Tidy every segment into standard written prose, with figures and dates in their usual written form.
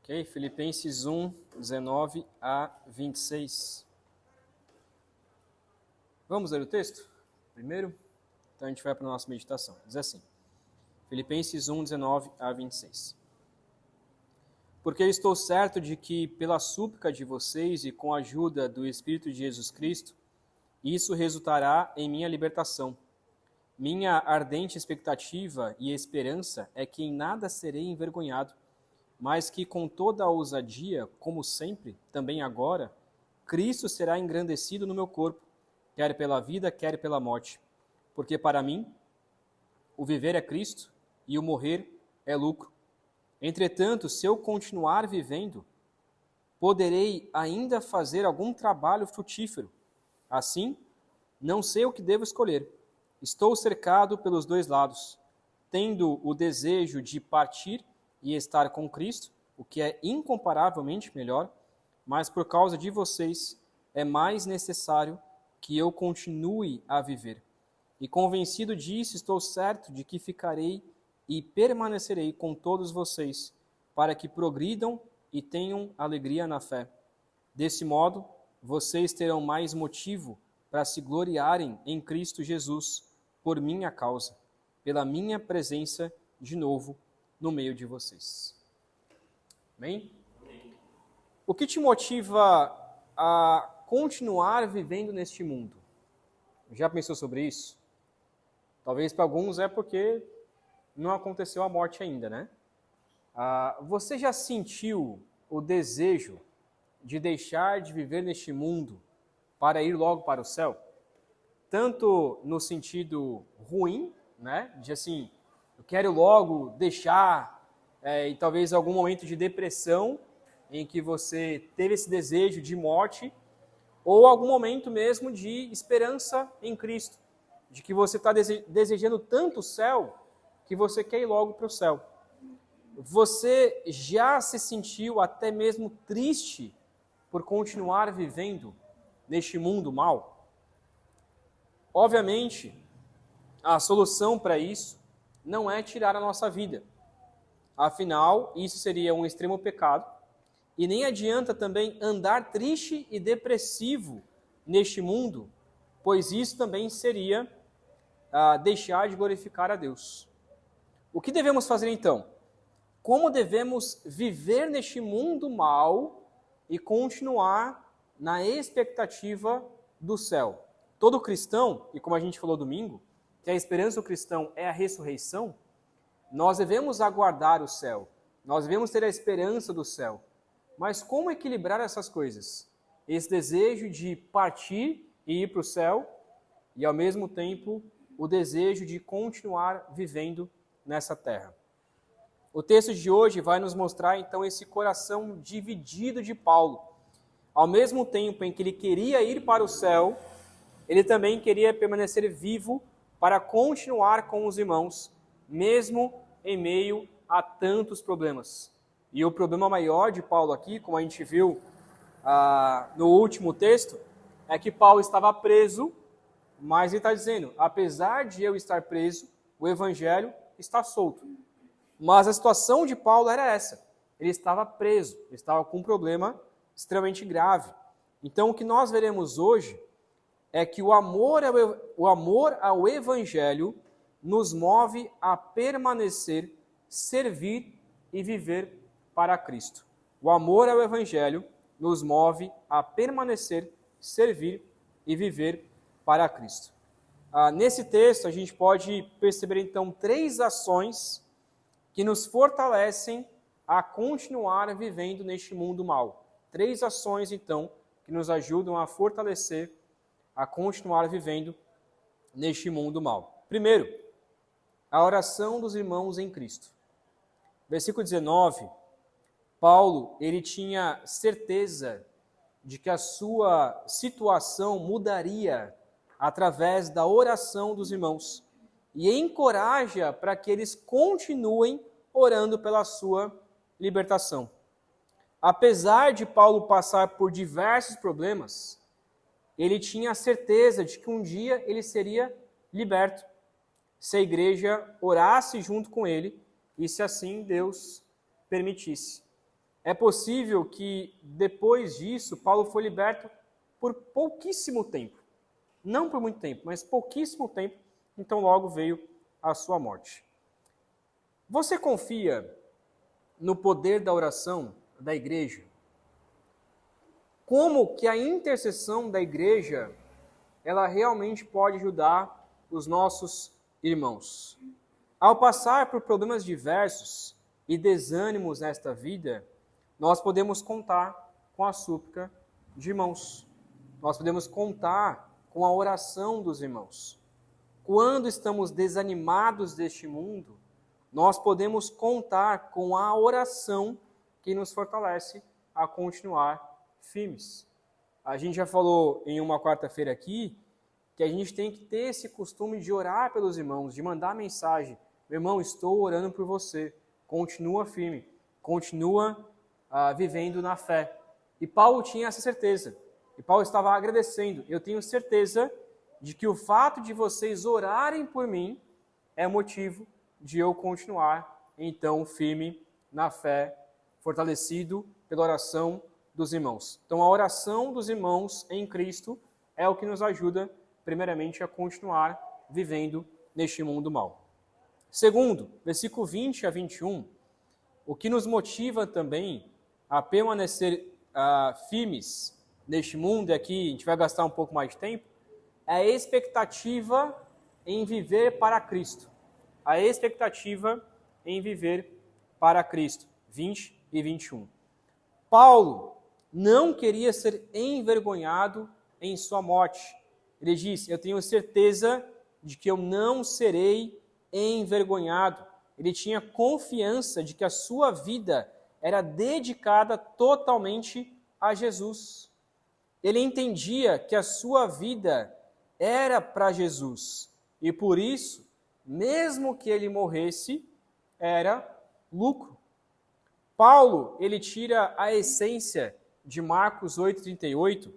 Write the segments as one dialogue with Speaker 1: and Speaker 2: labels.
Speaker 1: Ok, Filipenses 1, 19 a 26. Vamos ler o texto primeiro? Então a gente vai para a nossa meditação. Diz assim, Filipenses 1, 19 a 26. Porque eu estou certo de que, pela súplica de vocês e com a ajuda do Espírito de Jesus Cristo, isso resultará em minha libertação. Minha ardente expectativa e esperança é que em nada serei envergonhado, mas que com toda a ousadia, como sempre, também agora, Cristo será engrandecido no meu corpo, quer pela vida, quer pela morte. Porque para mim, o viver é Cristo e o morrer é lucro. Entretanto, se eu continuar vivendo, poderei ainda fazer algum trabalho frutífero. Assim, não sei o que devo escolher. Estou cercado pelos dois lados, tendo o desejo de partir e estar com Cristo, o que é incomparavelmente melhor, mas por causa de vocês é mais necessário que eu continue a viver. E convencido disso, estou certo de que ficarei e permanecerei com todos vocês, para que progridam e tenham alegria na fé. Desse modo, vocês terão mais motivo para se gloriarem em Cristo Jesus, por minha causa, pela minha presença de novo no meio de vocês. Amém? O que te motiva a continuar vivendo neste mundo? Já pensou sobre isso? Talvez para alguns é porque não aconteceu a morte ainda, né? Você já sentiu o desejo de deixar de viver neste mundo para ir logo para o céu? Tanto no sentido ruim, né? De assim, eu quero logo deixar, e talvez algum momento de depressão em que você teve esse desejo de morte, ou algum momento mesmo de esperança em Cristo, de que você está desejando tanto o céu que você quer ir logo para o céu. Você já se sentiu até mesmo triste por continuar vivendo neste mundo mal? Obviamente, a solução para isso não é tirar a nossa vida. Afinal, isso seria um extremo pecado. E nem adianta também andar triste e depressivo neste mundo, pois isso também seria deixar de glorificar a Deus. O que devemos fazer então? Como devemos viver neste mundo mal e continuar na expectativa do céu? Todo cristão, e como a gente falou domingo, que a esperança do cristão é a ressurreição, nós devemos aguardar o céu, nós devemos ter a esperança do céu. Mas como equilibrar essas coisas? Esse desejo de partir e ir para o céu e, ao mesmo tempo, o desejo de continuar vivendo nessa terra. O texto de hoje vai nos mostrar, então, esse coração dividido de Paulo. Ao mesmo tempo em que ele queria ir para o céu, ele também queria permanecer vivo para continuar com os irmãos, mesmo em meio a tantos problemas. E o problema maior de Paulo aqui, como a gente viu no último texto, é que Paulo estava preso, mas ele está dizendo, apesar de eu estar preso, o evangelho está solto. Mas a situação de Paulo era essa, ele estava preso, ele estava com um problema extremamente grave. Então o que nós veremos hoje é que o amor ao evangelho nos move a permanecer, servir e viver para Cristo. O amor ao evangelho nos move a permanecer, servir e viver para Cristo. Nesse texto a gente pode perceber então 3 ações que nos fortalecem a continuar vivendo neste mundo mal. 3 ações então que nos ajudam a fortalecer a continuar vivendo neste mundo mal. Primeiro, a oração dos irmãos em Cristo. Versículo 19, Paulo, ele tinha certeza de que a sua situação mudaria através da oração dos irmãos e encoraja para que eles continuem orando pela sua libertação. Apesar de Paulo passar por diversos problemas, ele tinha a certeza de que um dia ele seria liberto, se a igreja orasse junto com ele e se assim Deus permitisse. É possível que depois disso, Paulo foi liberto por pouquíssimo tempo. Não por muito tempo, mas pouquíssimo tempo, então logo veio a sua morte. Você confia no poder da oração da igreja? Como que a intercessão da igreja, ela realmente pode ajudar os nossos irmãos? Ao passar por problemas diversos e desânimos nesta vida, nós podemos contar com a súplica de irmãos. Nós podemos contar com a oração dos irmãos. Quando estamos desanimados deste mundo, nós podemos contar com a oração que nos fortalece a continuar firmes. A gente já falou em uma quarta-feira aqui que a gente tem que ter esse costume de orar pelos irmãos, de mandar mensagem. Meu irmão, estou orando por você. Continua firme. Continua vivendo na fé. E Paulo tinha essa certeza. E Paulo estava agradecendo. Eu tenho certeza de que o fato de vocês orarem por mim é motivo de eu continuar, então, firme na fé, fortalecido pela oração dos irmãos. Então, a oração dos irmãos em Cristo é o que nos ajuda, primeiramente, a continuar vivendo neste mundo mau. Segundo, versículo 20 a 21, o que nos motiva também a permanecer firmes neste mundo, e aqui a gente vai gastar um pouco mais de tempo, é a expectativa em viver para Cristo. A expectativa em viver para Cristo. 20 e 21. Paulo não queria ser envergonhado em sua morte. Ele disse, eu tenho certeza de que eu não serei envergonhado. Ele tinha confiança de que a sua vida era dedicada totalmente a Jesus. Ele entendia que a sua vida era para Jesus. E por isso, mesmo que ele morresse, era lucro. Paulo, ele tira a essência de Marcos 8,38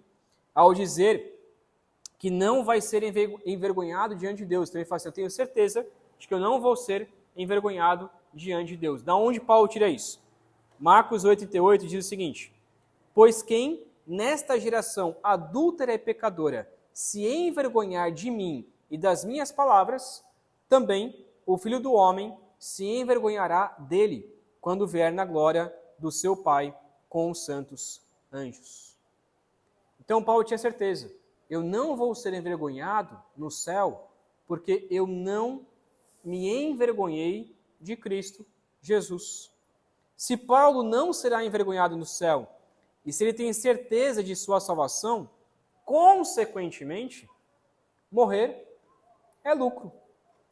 Speaker 1: ao dizer que não vai ser envergonhado diante de Deus. Então ele fala assim, eu tenho certeza de que eu não vou ser envergonhado diante de Deus. Da onde Paulo tira isso? Marcos 8,38 diz o seguinte, pois quem nesta geração adúltera e pecadora se envergonhar de mim e das minhas palavras, também o Filho do Homem se envergonhará dele, quando vier na glória do seu Pai com os santos anjos. Então Paulo tinha certeza, eu não vou ser envergonhado no céu, porque eu não me envergonhei de Cristo Jesus. Se Paulo não será envergonhado no céu, e se ele tem certeza de sua salvação, consequentemente, morrer é lucro.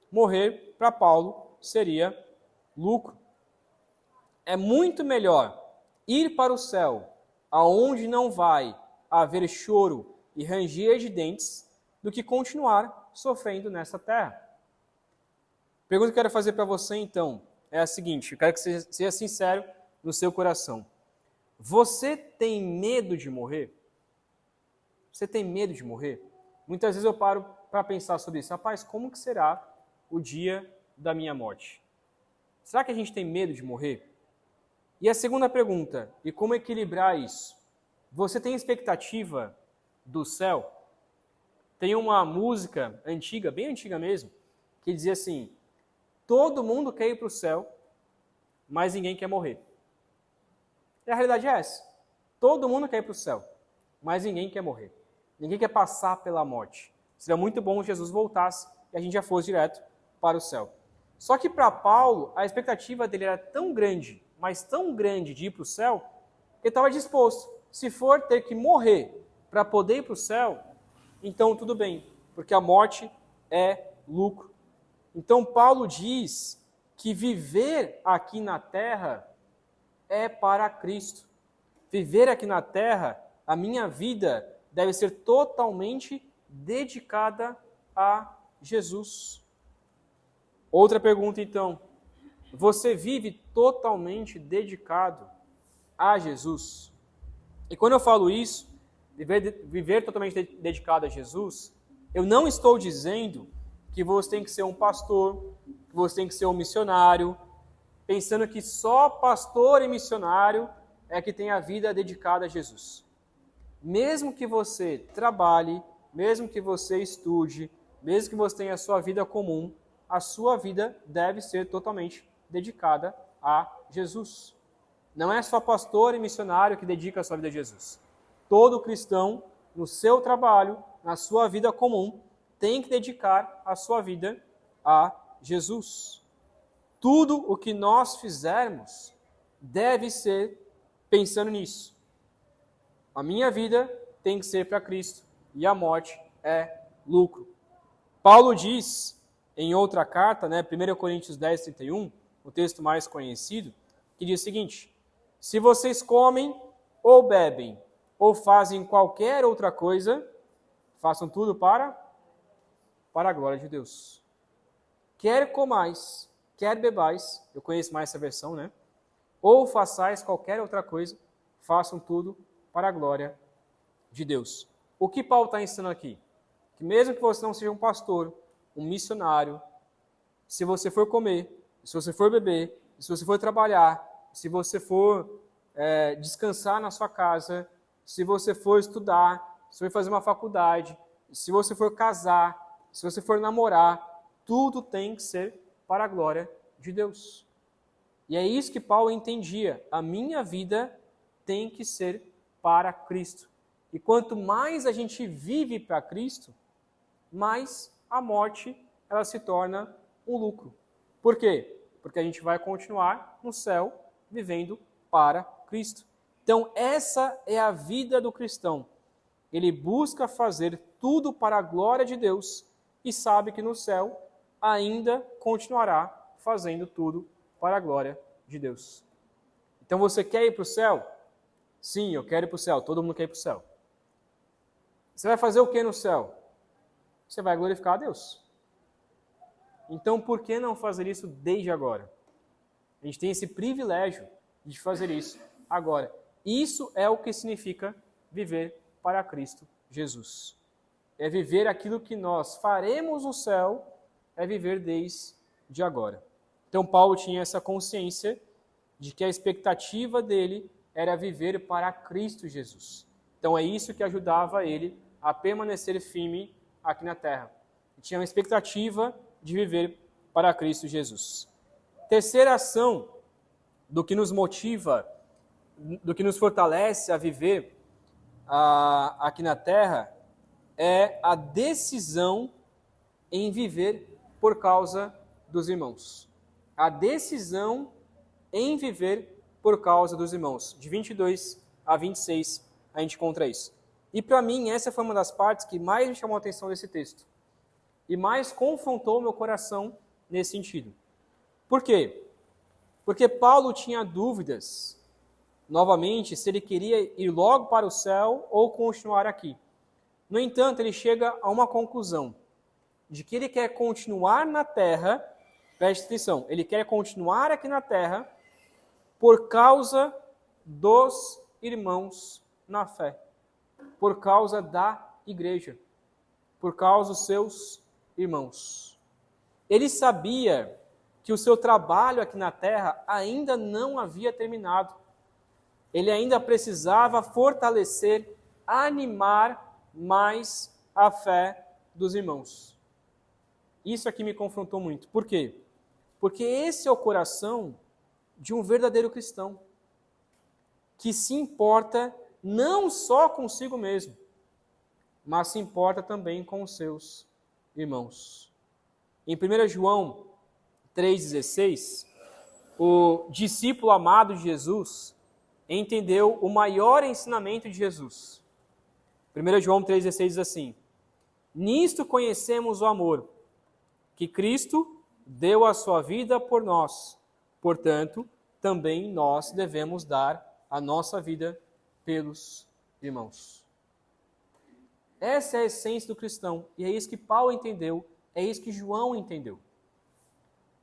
Speaker 1: Morrer, para Paulo, seria lucro. É muito melhor ir para o céu, aonde não vai haver choro e ranger de dentes, do que continuar sofrendo nessa terra. A pergunta que eu quero fazer para você, então, é a seguinte, eu quero que você seja sincero no seu coração. Você tem medo de morrer? Você tem medo de morrer? Muitas vezes eu paro para pensar sobre isso. Rapaz, como que será o dia da minha morte? Será que a gente tem medo de morrer? E a segunda pergunta, e como equilibrar isso? Você tem expectativa do céu? Tem uma música antiga, bem antiga mesmo, que dizia assim, todo mundo quer ir para o céu, mas ninguém quer morrer. E a realidade é essa. Todo mundo quer ir para o céu, mas ninguém quer morrer. Ninguém quer passar pela morte. Seria muito bom se Jesus voltasse e a gente já fosse direto para o céu. Só que para Paulo, a expectativa dele era tão grande, mas tão grande de ir para o céu, que ele estava disposto. Se for ter que morrer para poder ir para o céu, então tudo bem, porque a morte é lucro. Então Paulo diz que viver aqui na terra é para Cristo. Viver aqui na terra, a minha vida deve ser totalmente dedicada a Jesus. Outra pergunta, então. Você vive totalmente dedicado a Jesus? E quando eu falo isso, viver totalmente dedicado a Jesus, eu não estou dizendo que você tem que ser um pastor, que você tem que ser um missionário, pensando que só pastor e missionário é que tem a vida dedicada a Jesus. Mesmo que você trabalhe, mesmo que você estude, mesmo que você tenha a sua vida comum, a sua vida deve ser totalmente dedicada a Jesus. Não é só pastor e missionário que dedica a sua vida a Jesus. Todo cristão, no seu trabalho, na sua vida comum, tem que dedicar a sua vida a Jesus. Tudo o que nós fizermos deve ser pensando nisso. A minha vida tem que ser para Cristo e a morte é lucro. Paulo diz em outra carta, 1 Coríntios 10, 31, o texto mais conhecido, que diz o seguinte: se vocês comem ou bebem ou fazem qualquer outra coisa, façam tudo para a glória de Deus. Quer comais, quer bebais, eu conheço mais essa versão, ou façais qualquer outra coisa, façam tudo para a glória de Deus. O que Paulo está ensinando aqui? Que mesmo que você não seja um pastor, um missionário, se você for comer, se você for beber, se você for trabalhar, se você for descansar na sua casa, se você for estudar, se você for fazer uma faculdade, se você for casar, se você for namorar, tudo tem que ser para a glória de Deus. E é isso que Paulo entendia. A minha vida tem que ser para Cristo. E quanto mais a gente vive para Cristo, mais a morte ela se torna um lucro. Por quê? Porque a gente vai continuar no céu vivendo para Cristo. Então, essa é a vida do cristão. Ele busca fazer tudo para a glória de Deus e sabe que no céu ainda continuará fazendo tudo para a glória de Deus. Então, você quer ir para o céu? Sim, eu quero ir para o céu. Todo mundo quer ir para o céu. Você vai fazer o que no céu? Você vai glorificar a Deus. Então, por que não fazer isso desde agora? A gente tem esse privilégio de fazer isso agora. Isso é o que significa viver para Cristo Jesus. É viver aquilo que nós faremos no céu, é viver desde agora. Então, Paulo tinha essa consciência de que a expectativa dele era viver para Cristo Jesus. Então, é isso que ajudava ele a permanecer firme aqui na terra. Ele tinha uma expectativa de viver para Cristo Jesus. Terceira ação do que nos motiva, do que nos fortalece a viver aqui na terra, é a decisão em viver por causa dos irmãos. A decisão em viver por causa dos irmãos. De 22 a 26, a gente encontra isso. E para mim, essa foi uma das partes que mais me chamou a atenção desse texto. E mais confrontou meu coração nesse sentido. Por quê? Porque Paulo tinha dúvidas, novamente, se ele queria ir logo para o céu ou continuar aqui. No entanto, ele chega a uma conclusão de que ele quer continuar na terra, preste atenção, ele quer continuar aqui na terra por causa dos irmãos na fé, por causa da igreja, por causa dos seus irmãos. Ele sabia que o seu trabalho aqui na terra ainda não havia terminado. Ele ainda precisava fortalecer, animar mais a fé dos irmãos. Isso aqui me confrontou muito. Por quê? Porque esse é o coração de um verdadeiro cristão, que se importa não só consigo mesmo, mas se importa também com os seus irmãos. Em 1 João 3,16, o discípulo amado de Jesus entendeu o maior ensinamento de Jesus. 1 João 3,16 diz assim: nisto conhecemos o amor, que Cristo deu a sua vida por nós. Portanto, também nós devemos dar a nossa vida pelos irmãos. Essa é a essência do cristão, e é isso que Paulo entendeu, é isso que João entendeu.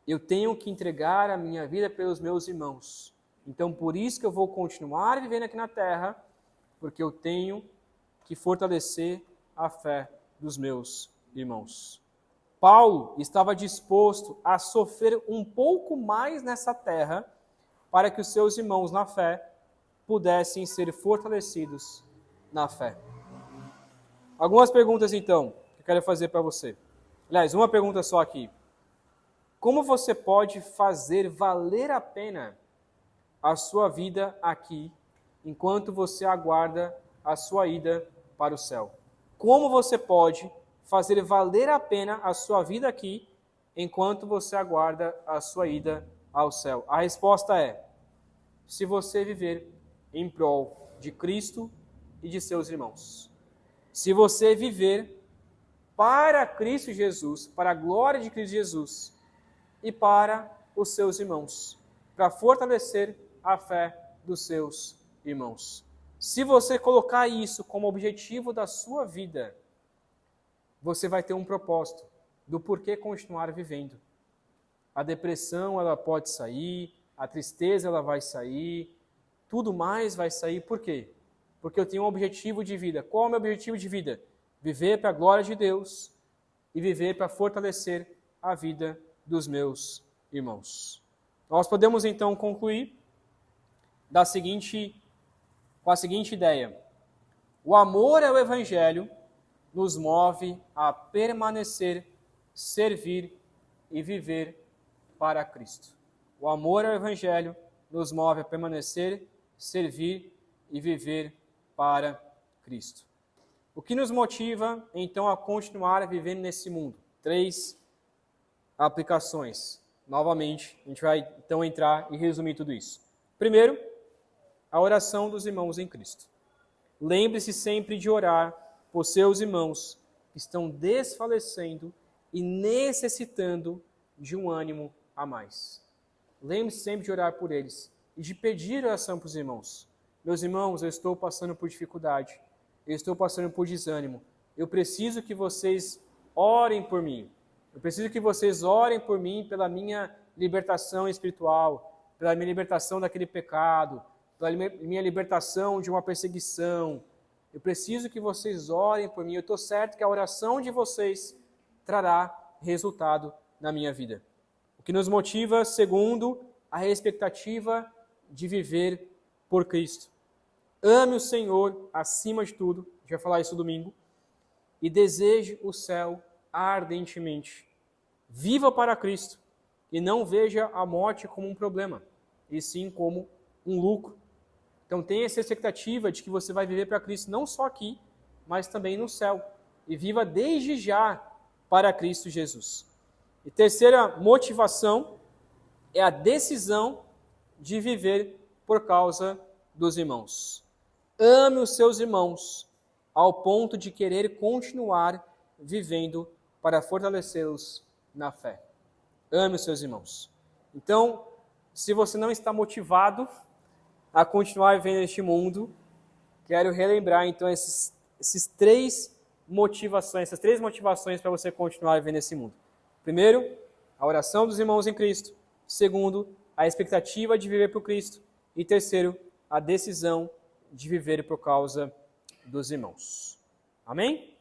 Speaker 1: Eu tenho que entregar a minha vida pelos meus irmãos. Então, por isso que eu vou continuar vivendo aqui na terra, porque eu tenho que fortalecer a fé dos meus irmãos. Paulo estava disposto a sofrer um pouco mais nessa terra para que os seus irmãos na fé pudessem ser fortalecidos na fé. Algumas perguntas, então, que eu quero fazer para você. Aliás, uma pergunta só aqui. Como você pode fazer valer a pena a sua vida aqui, enquanto você aguarda a sua ida para o céu? Como você pode fazer valer a pena a sua vida aqui, enquanto você aguarda a sua ida ao céu? A resposta é: se você viver em prol de Cristo e de seus irmãos. Se você viver para Cristo Jesus, para a glória de Cristo Jesus e para os seus irmãos, para fortalecer a fé dos seus irmãos. Se você colocar isso como objetivo da sua vida, você vai ter um propósito do porquê continuar vivendo. A depressão, ela pode sair, a tristeza, ela vai sair, tudo mais vai sair. Por quê? Porque eu tenho um objetivo de vida. Qual é o meu objetivo de vida? Viver para a glória de Deus e viver para fortalecer a vida dos meus irmãos. Nós podemos então concluir com a seguinte ideia: o amor ao Evangelho nos move a permanecer, servir e viver para Cristo. O amor ao Evangelho nos move a permanecer, servir e viver para Cristo. O que nos motiva, então, a continuar vivendo nesse mundo? 3 aplicações. Novamente, a gente vai, então, entrar e resumir tudo isso. Primeiro, a oração dos irmãos em Cristo. Lembre-se sempre de orar por seus irmãos que estão desfalecendo e necessitando de um ânimo a mais. Lembre-se sempre de orar por eles e de pedir oração para os irmãos. Meus irmãos, eu estou passando por dificuldade, eu estou passando por desânimo. Eu preciso que vocês orem por mim. Eu preciso que vocês orem por mim pela minha libertação espiritual, pela minha libertação daquele pecado, pela minha libertação de uma perseguição. Eu preciso que vocês orem por mim. Eu estou certo que a oração de vocês trará resultado na minha vida. O que nos motiva, segundo, a expectativa de viver por Cristo. Ame o Senhor acima de tudo, a gente vai falar isso domingo, e deseje o céu ardentemente. Viva para Cristo e não veja a morte como um problema, e sim como um lucro. Então tenha essa expectativa de que você vai viver para Cristo não só aqui, mas também no céu. E viva desde já para Cristo Jesus. E terceira motivação é a decisão de viver por causa dos irmãos. Ame os seus irmãos ao ponto de querer continuar vivendo para fortalecê-los na fé. Ame os seus irmãos. Então, se você não está motivado a continuar vivendo neste mundo, quero relembrar então essas três motivações para você continuar vivendo nesse mundo. Primeiro, a oração dos irmãos em Cristo. Segundo, a expectativa de viver por Cristo. E terceiro, a decisão de viver por causa dos irmãos. Amém?